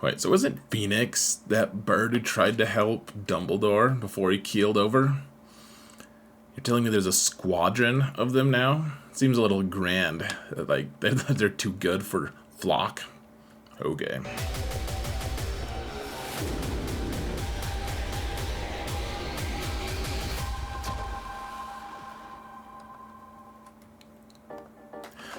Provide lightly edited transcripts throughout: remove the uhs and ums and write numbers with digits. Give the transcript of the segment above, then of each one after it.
Wait, so wasn't Phoenix that bird who tried to help Dumbledore before he keeled over? You're telling me there's a squadron of them now? Seems a little grand. Like, they're too good for Flock. Okay.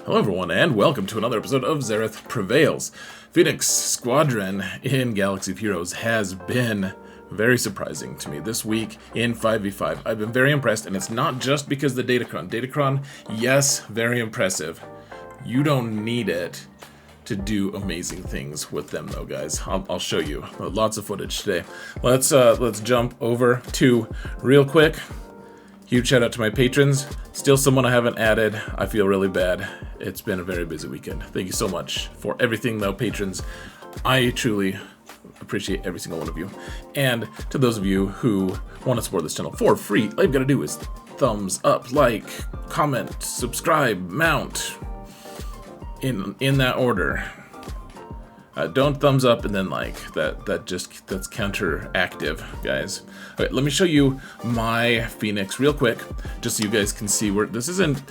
Hello everyone, and welcome to another episode of Zareth Prevails. Phoenix Squadron in Galaxy of Heroes has been very surprising to me this week in 5v5. I've been very impressed, and it's not just because the datacron. Datacron, yes, very impressive. You don't need it to do amazing things with them though, guys. I'll show you lots of footage today. Let's jump over to real quick. Huge shout out to my patrons. Still someone I haven't added. I feel really bad. It's been a very busy weekend. Thank you so much for everything though, patrons. I truly appreciate every single one of you. And to those of you who want to support this channel for free, all you've got to do is thumbs up, like, comment, subscribe, mount, in that order. Don't thumbs up and then like. That's counteractive, guys. Okay, let me show you my Phoenix real quick, just so you guys can see where this isn't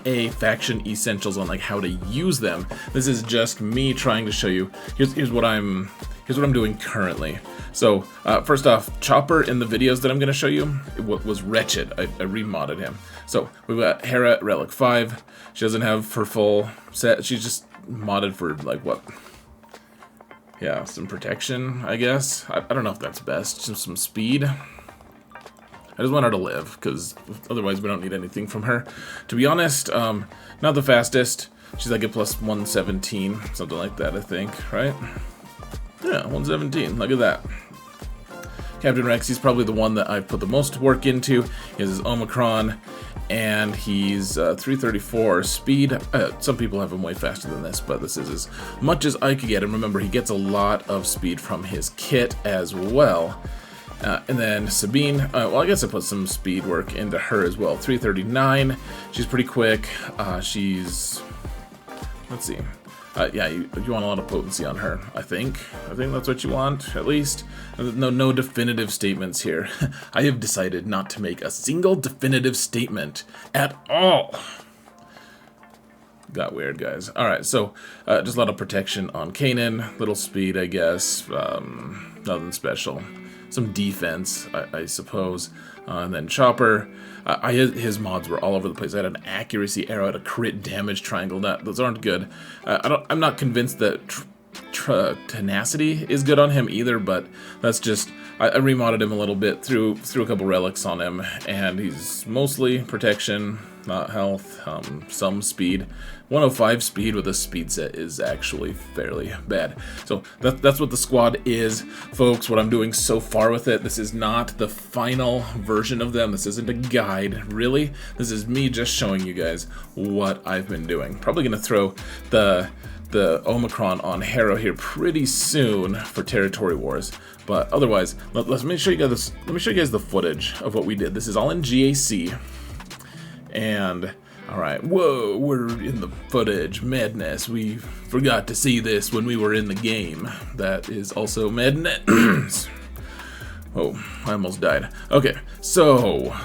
a faction essentials on like how to use them. This is just me trying to show you. Here's what I'm doing currently. So first off, Chopper in the videos that I'm going to show you was wretched. I remodded him. So we've got Hera at Relic 5. She doesn't have her full set. She's just modded for like what? Yeah, some protection, I guess. I don't know if that's best. Just some speed. I just want her to live, because otherwise we don't need anything from her. To be honest, not the fastest. She's like a plus 117, something like that, I think, right? Yeah, 117, look at that. Captain Rex, he's probably the one that I've put the most work into. He has his Omicron, and he's 334 speed. Some people have him way faster than this, but this is as much as I could get him. Remember, he gets a lot of speed from his kit as well. And then Sabine, well, I guess I put some speed work into her as well. 339, she's pretty quick. Let's see. Yeah, you want a lot of potency on her, I think. I think that's what you want, at least. No definitive statements here. I have decided not to make a single definitive statement at all. Got weird, guys. Alright, so just a lot of protection on Kanan. Little speed, I guess. Nothing special. Some defense, I suppose. And then Chopper. His mods were all over the place. I had an accuracy arrow, I had a crit damage triangle. Those aren't good. I'm not convinced that tenacity is good on him either, but that's just... I remodded him a little bit, threw a couple relics on him, and he's mostly protection, not health, some speed. 105 speed with a speed set is actually fairly bad. So that's what the squad is, folks, what I'm doing so far with it. This is not the final version of them. This isn't a guide, really. This is me just showing you guys what I've been doing. Probably going to throw the Omicron on Hera here pretty soon for Territory Wars. But otherwise, let me show you guys this. Let me show you guys the footage of what we did. This is all in GAC. And all right, whoa, we're in the footage. Madness. We forgot to see this when we were in the game. That is also madness. Oh, I almost died. Okay, so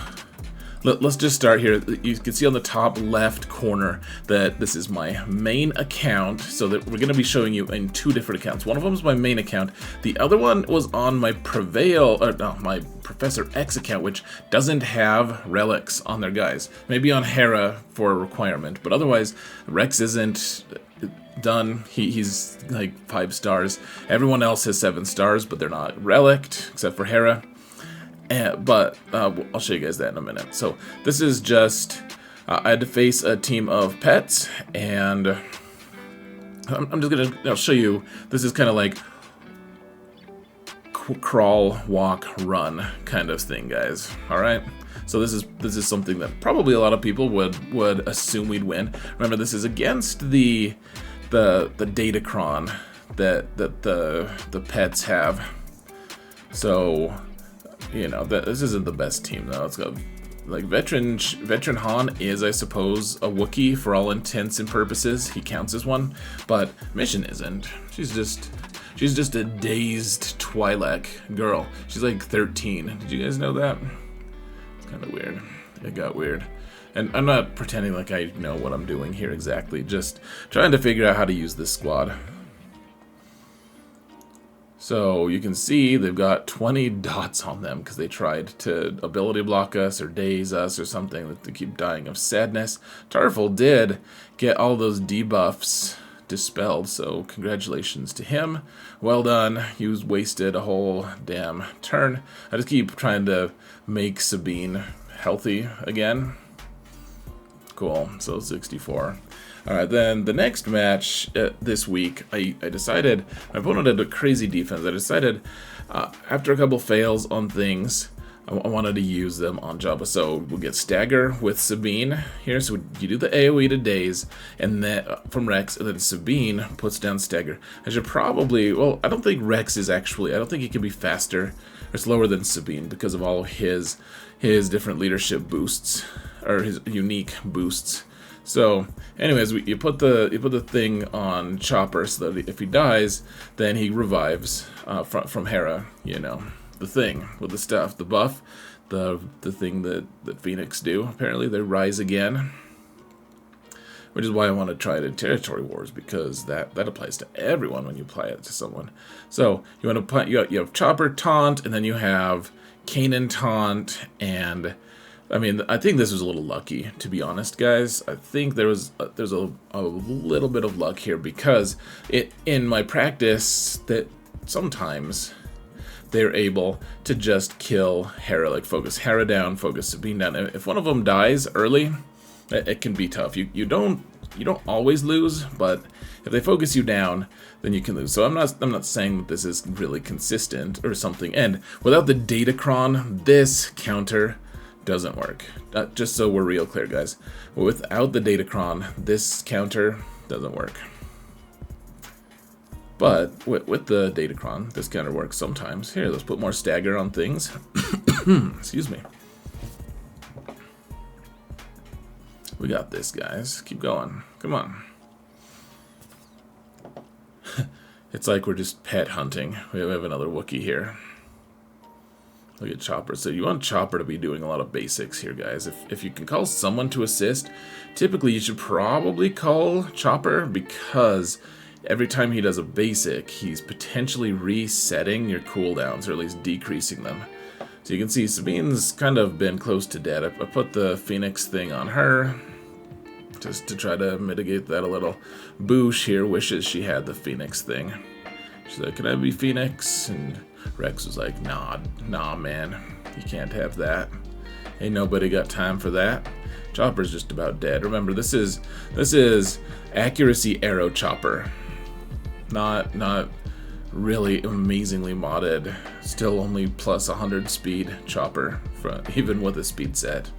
let's just start here. You can see on the top left corner that this is my main account, so that we're going to be showing you in two different accounts. One of them is my main account. The other one was on my my Professor X account, which doesn't have relics on there, guys. Maybe on Hera for a requirement, but otherwise Rex isn't done. He's like 5 stars. Everyone else has 7 stars, but they're not relicked except for Hera. But I'll show you guys that in a minute. So this is just, I had to face a team of pets, and I'm just going to show you, this is kind of like crawl, walk, run kind of thing, guys. All right. So this is something that probably a lot of people would assume we'd win. Remember, this is against the datacron that the pets have. So, you know, this isn't the best team though. It's got like veteran Han is, I suppose, a Wookiee for all intents and purposes. He counts as one, but Mission isn't. She's just She's just a dazed Twi'lek girl. She's like 13. Did you guys know that? It's kind of weird. It got weird. And I'm not pretending like I know what I'm doing here exactly. Just trying to figure out how to use this squad. So you can see they've got 20 dots on them because they tried to ability block us or daze us or something, that they keep dying of sadness. Tarful did get all those debuffs dispelled, so congratulations to him. Well done. He was wasted a whole damn turn. I just keep trying to make Sabine healthy again. Cool, so 64. Alright, then the next match this week, I decided, my opponent had a crazy defense. I decided, after a couple fails on things, I wanted to use them on Jabba. So we'll get Stagger with Sabine here. So you do the AoE to Daze, and then from Rex, and then Sabine puts down Stagger. I should probably, well, I don't think Rex is actually, I don't think he can be faster or slower than Sabine because of all his different leadership boosts, or his unique boosts. So, anyways, you put the thing on Chopper so that if he dies, then he revives from Hera. You know, the thing with the stuff, the buff, the thing that Phoenix do. Apparently, they rise again, which is why I want to try it in Territory Wars, because that applies to everyone when you apply it to someone. So you want to apply, you have Chopper taunt, and then you have Kanan taunt, and I mean, I think this was a little lucky, to be honest, guys. I think there's a little bit of luck here, because in my practice that sometimes they're able to just kill Hera, like focus Hera down, focus Sabine down. And if one of them dies early, it can be tough. You don't always lose, but if they focus you down, then you can lose. So I'm not saying that this is really consistent or something. And without the datacron, this counter doesn't work. Just so we're real clear, guys. Without the datacron, this counter doesn't work. But with the datacron, this counter works sometimes. Here, let's put more stagger on things. Excuse me. We got this, guys. Keep going. Come on. It's like we're just pet hunting. We have another Wookiee here. Look at Chopper. So you want Chopper to be doing a lot of basics here, guys. If you can call someone to assist, typically you should probably call Chopper, because every time he does a basic, he's potentially resetting your cooldowns, or at least decreasing them. So you can see Sabine's kind of been close to dead. I put the Phoenix thing on her, just to try to mitigate that a little. Boosh here wishes she had the Phoenix thing. She's like, can I be Phoenix? And Rex was like, nah, man, you can't have that. Ain't nobody got time for that. Chopper's just about dead. Remember, this is accuracy arrow Chopper, not really amazingly modded. Still only plus 100 speed Chopper, even with a speed set.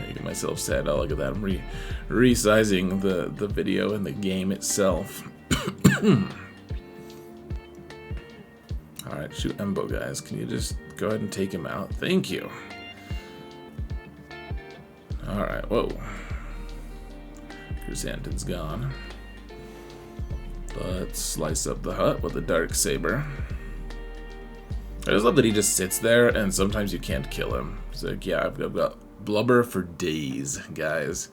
Making myself sad. Oh, look at that. I'm resizing the video and the game itself. Alright, shoot Embo, guys. Can you just go ahead and take him out? Thank you. Alright, whoa. Chrysanthemum's gone. Let's slice up the hut with a dark saber. I just love that he just sits there and sometimes you can't kill him. It's like, yeah, I've got blubber for days, guys.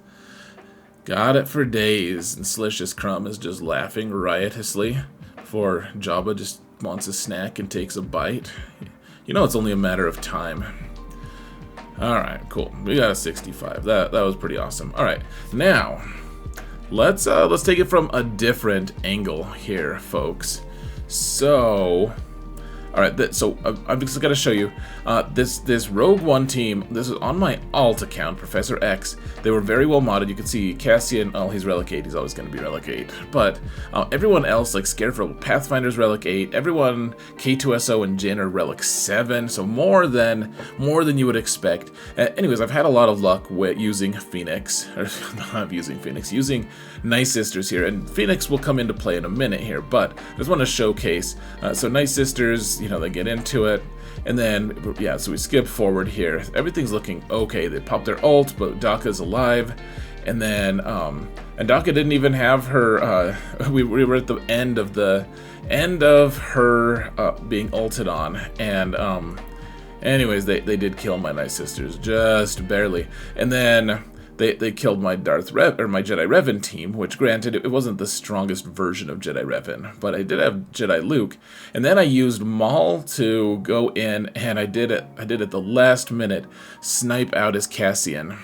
Got it for days. And Slicious Crumb is just laughing riotously before Jabba just wants a snack and takes a bite. You know it's only a matter of time. Alright, cool. We got a 65. That was pretty awesome. Alright, now let's take it from a different angle here, folks. So alright, so I'm just gonna show you this Rogue One team. This is on my alt account, Professor X. They were very well modded. You can see Cassian, oh, he's Relic 8, he's always gonna be Relic 8. But everyone else, like Scarecrow, Pathfinder's Relic 8, everyone, K2SO and Jin are Relic 7, so more than you would expect. Anyways, I've had a lot of luck with using Phoenix, or not using Phoenix, using Night Sisters here, and Phoenix will come into play in a minute here, but I just want to showcase. So Night Sisters, you know, they get into it, and then, yeah, so we skip forward here. Everything's looking okay. They pop their ult, but Daka's alive, And then and Daka didn't even have her. We were at the end of her being ulted on, and anyways, they did kill my nice sisters just barely, and then they killed my my Jedi Revan team, which granted it wasn't the strongest version of Jedi Revan, but I did have Jedi Luke, and then I used Maul to go in, and I did at the last minute snipe out his Cassian,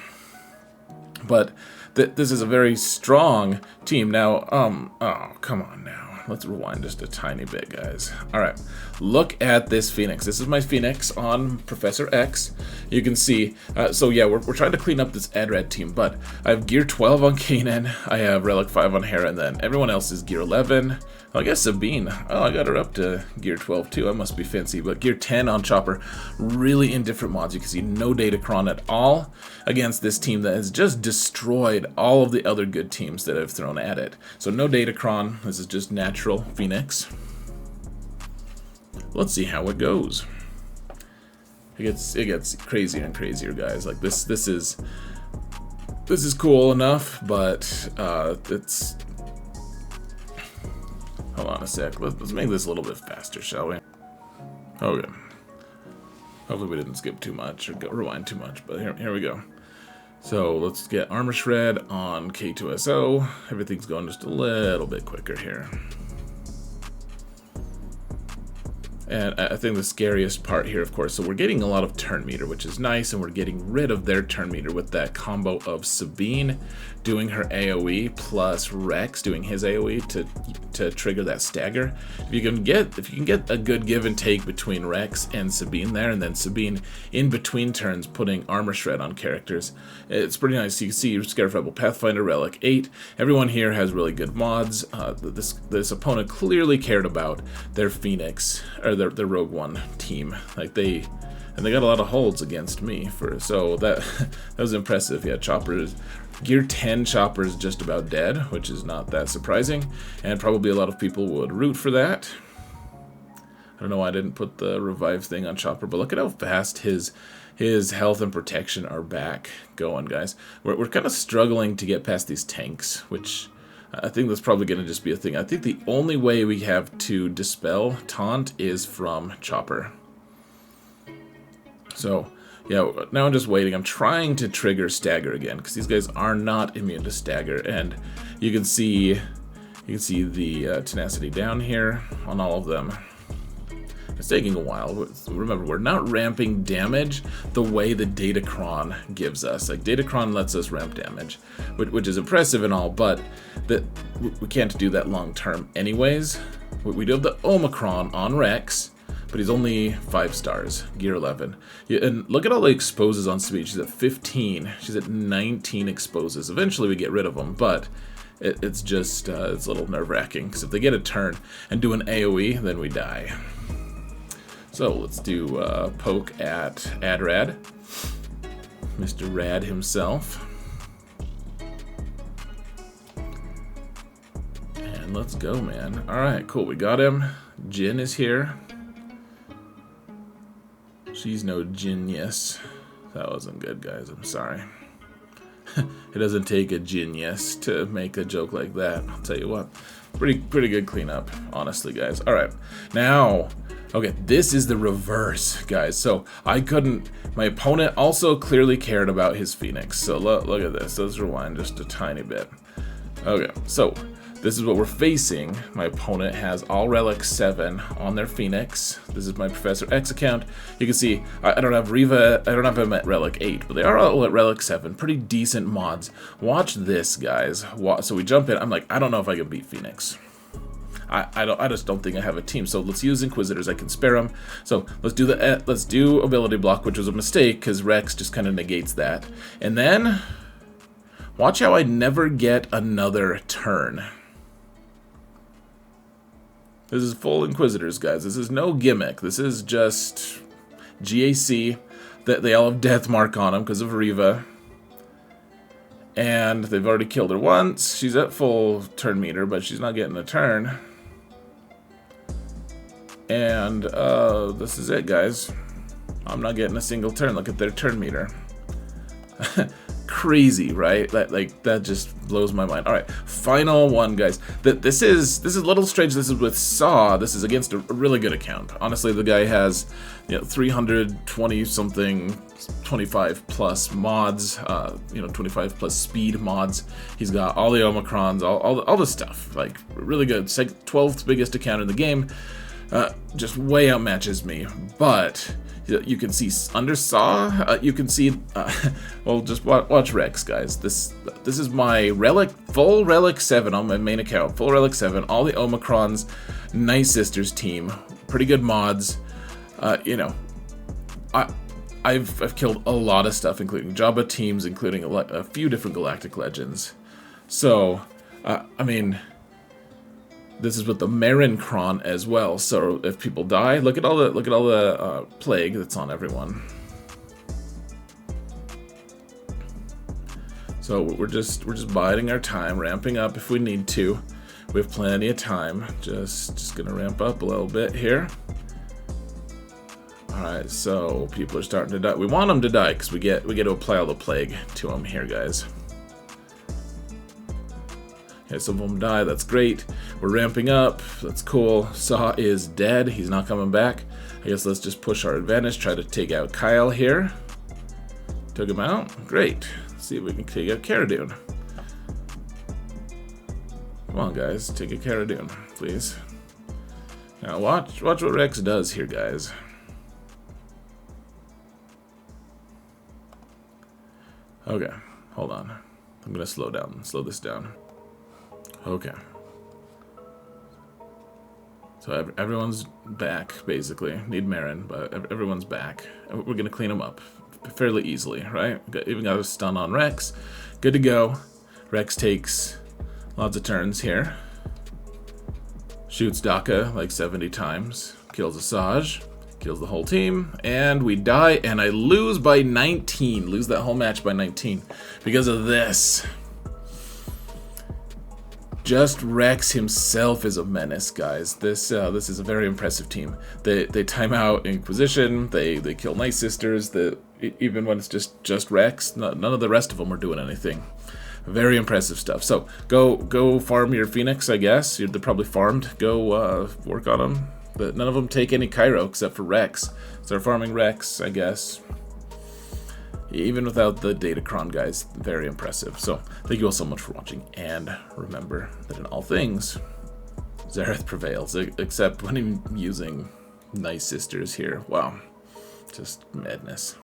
but this is a very strong team now. Oh, come on now. Let's rewind just a tiny bit, guys. All right, look at this Phoenix. This is my Phoenix on Professor X. You can see, so yeah, we're trying to clean up this Adrad team, but I have Gear 12 on Kanan, I have Relic 5 on Hera, and then everyone else is Gear 11. I guess Sabine, oh, I got her up to Gear 12 too, I must be fancy, but Gear 10 on Chopper, really indifferent mods. You can see no datacron at all against this team that has just destroyed all of the other good teams that I've thrown at it. So no datacron, this is just natural Phoenix. Let's see how it goes. It gets crazier and crazier, guys. Like this is cool enough, but it's... Hold on a sec. Let's make this a little bit faster, shall we? Okay. Hopefully we didn't skip too much or rewind too much, but here we go. So let's get Armor Shred on K2SO. Everything's going just a little bit quicker here. And I think the scariest part here, of course, so we're getting a lot of turn meter, which is nice, and we're getting rid of their turn meter with that combo of Sabine doing her AoE plus Rex doing his AoE to trigger that stagger. If you can get a good give and take between Rex and Sabine there, and then Sabine in between turns putting Armor Shred on characters, it's pretty nice. You can see Scarif Rebel Pathfinder, Relic 8. Everyone here has really good mods. This opponent clearly cared about their Phoenix, or their Rogue One team. Like they got a lot of holds against me, so that was impressive. Yeah, Chopper's Gear 10 Chopper is just about dead, which is not that surprising, and probably a lot of people would root for that. I don't know why I didn't put the revive thing on Chopper, but look at how fast his health and protection are back going, guys. We're kind of struggling to get past these tanks, which I think that's probably going to just be a thing. I think the only way we have to dispel taunt is from Chopper. So yeah, now I'm just waiting. I'm trying to trigger stagger again, because these guys are not immune to stagger, and you can see the tenacity down here on all of them. It's taking a while. Remember, we're not ramping damage the way the datacron gives us. Like, datacron lets us ramp damage, which is impressive and all, but we can't do that long term anyways. We do have the Omicron on Rex, but he's only 5 stars, Gear 11. Yeah, and look at all the exposes on Sabine. She's at 15. She's at 19 exposes. Eventually we get rid of them, but it's just it's a little nerve-wracking, because if they get a turn and do an AoE, then we die. So let's do poke at Adrad, Mr. Rad himself. And let's go, man. Alright, cool, we got him. Jin is here. She's no genius. That wasn't good, guys. I'm sorry. It doesn't take a genius to make a joke like that. I'll tell you what. Pretty good cleanup, honestly, guys. All right, now, okay, this is the reverse, guys. So I couldn't. My opponent also clearly cared about his Phoenix. So look at this. Let's rewind just a tiny bit. Okay, so this is what we're facing. My opponent has all Relic 7 on their Phoenix. This is my Professor X account. You can see I don't have Reva, I don't have him at Relic 8, but they are all at Relic 7. Pretty decent mods. Watch this, guys. So we jump in. I'm like, I don't know if I can beat Phoenix. I just don't think I have a team. So let's use Inquisitors. I can spare them. So let's do ability block, which was a mistake because Rex just kind of negates that. And then watch how I never get another turn. This is full Inquisitors, guys. This is no gimmick. This is just GAC. That they all have death mark on them because of Reva. And they've already killed her once. She's at full turn meter, but she's not getting a turn. And this is it, guys. I'm not getting a single turn. Look at their turn meter. crazy, right? That just blows my mind. All right, final one, guys. This is a little strange. This is with Saw. This is against a really good account. Honestly, the guy has 320 something, 25 plus mods. 25 plus speed mods. He's got all the Omicrons, all the stuff. Like really good. It's like 12th biggest account in the game. Just way outmatches me, but. You can see under Saw, you can see, well, just watch Rex, guys. This is my full Relic 7 on my main account. Full Relic 7, all the Omicrons, Nice Sisters team, pretty good mods. I've killed a lot of stuff, including Jabba teams, including a few different Galactic Legends. So, I mean... This is with the Marincron as well. So if people die, look at all the plague that's on everyone. So we're just biding our time, ramping up if we need to. We have plenty of time. Just gonna ramp up a little bit here. All right, so people are starting to die. We want them to die because we get to apply all the plague to them here, guys. Okay, some of them die, that's great. We're ramping up, that's cool. Saw is dead, he's not coming back. I guess let's just push our advantage, try to take out Kyle here. Took him out, great. Let's see if we can take out Cara Dune. Come on guys, take out Cara Dune, please. Now watch what Rex does here, guys. Okay, hold on. I'm gonna slow this down. Okay. So everyone's back, basically. Need Marin, but everyone's back. We're gonna clean them up fairly easily, right? Even got a stun on Rex. Good to go. Rex takes lots of turns here. Shoots Daka like 70 times. Kills Asajj. Kills the whole team. And we die, and I lose by 19. Lose that whole match by 19 because of this. Just Rex himself is a menace, guys. This is a very impressive team. They time out Inquisition. They kill Night Sisters. Even when it's just Rex, none of the rest of them are doing anything. Very impressive stuff. So go farm your Phoenix, I guess. They're probably farmed. Go work on them. But none of them take any Cairo except for Rex. So they're farming Rex, I guess. Even without the datacron, guys, very impressive. So thank you all so much for watching, and remember that in all things, Xerath prevails, except when I'm using Nice Sisters here. Wow, just madness.